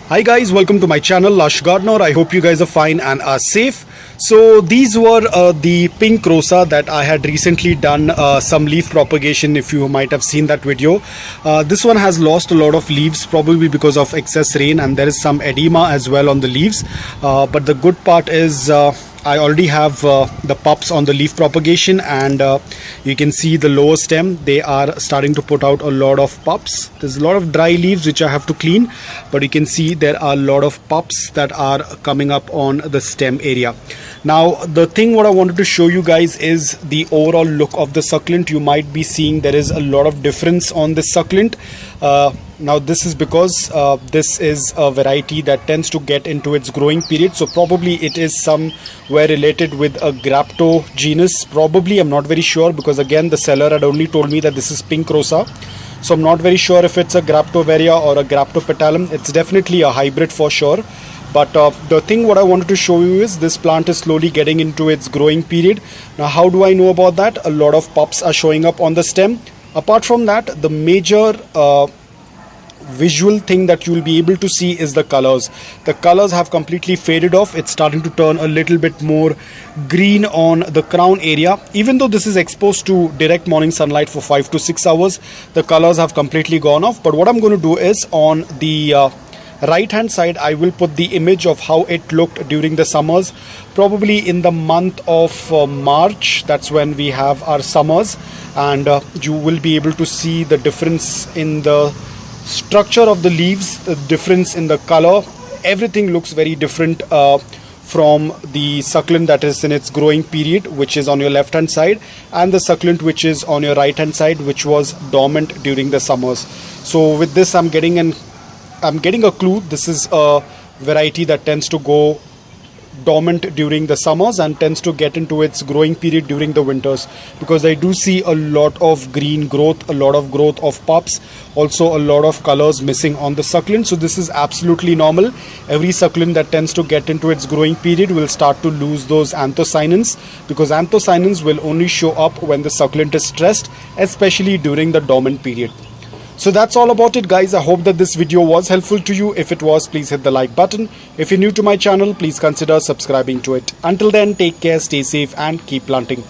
Hi guys, welcome to my channel Lush Gardener. I hope you guys are fine and are safe. So these were the pink rosa that I had recently done some leaf propagation, if you might have seen that video. This one has lost a lot of leaves, probably because of excess rain, and there is some edema as well on the leaves. But the good part is I already have the pups on the leaf propagation, and you can see the lower stem, they are starting to put out a lot of pups. There's a lot of dry leaves which I have to clean, but you can see there are a lot of pups that are coming up on the stem area. Now the thing what I wanted to show you guys is the overall look of the succulent. You might be seeing there is a lot of difference on this succulent. Now this is because this is a variety that tends to get into its growing period, so probably it is somewhere related with a Grapto genus. Probably, I'm not very sure, because again the seller had only told me that this is pink rosa, so I'm not very sure if it's a Graptovaria or a Graptopetalum. It's definitely a hybrid for sure. But the thing what I wanted to show you is this plant is slowly getting into its growing period. Now how do I know about that? A lot of pups are showing up on the stem. Apart from that, the major visual thing that you will be able to see is the colors. The colors have completely faded off. It's starting to turn a little bit more green on the crown area. Even though this is exposed to direct morning sunlight for 5 to 6 hours, the colors have completely gone off. But what I'm going to do is, on the right hand side, I will put the image of how it looked during the summers, probably in the month of March. That's when we have our summers, and you will be able to see the difference in the structure of the leaves, the difference in the color. Everything looks very different from the succulent that is in its growing period, which is on your left hand side, and the succulent which is on your right hand side, which was dormant during the summers. So with this, I'm getting a clue. This is a variety that tends to go dormant during the summers and tends to get into its growing period during the winters, because I do see a lot of green growth, a lot of growth of pups, also a lot of colors missing on the succulent. So this is absolutely normal. Every succulent that tends to get into its growing period will start to lose those anthocyanins, because anthocyanins will only show up when the succulent is stressed, especially during the dormant period. So that's all about it, guys. I hope that this video was helpful to you. If it was, please hit the like button. If you're new to my channel, please consider subscribing to it. Until then, take care, stay safe, and keep planting.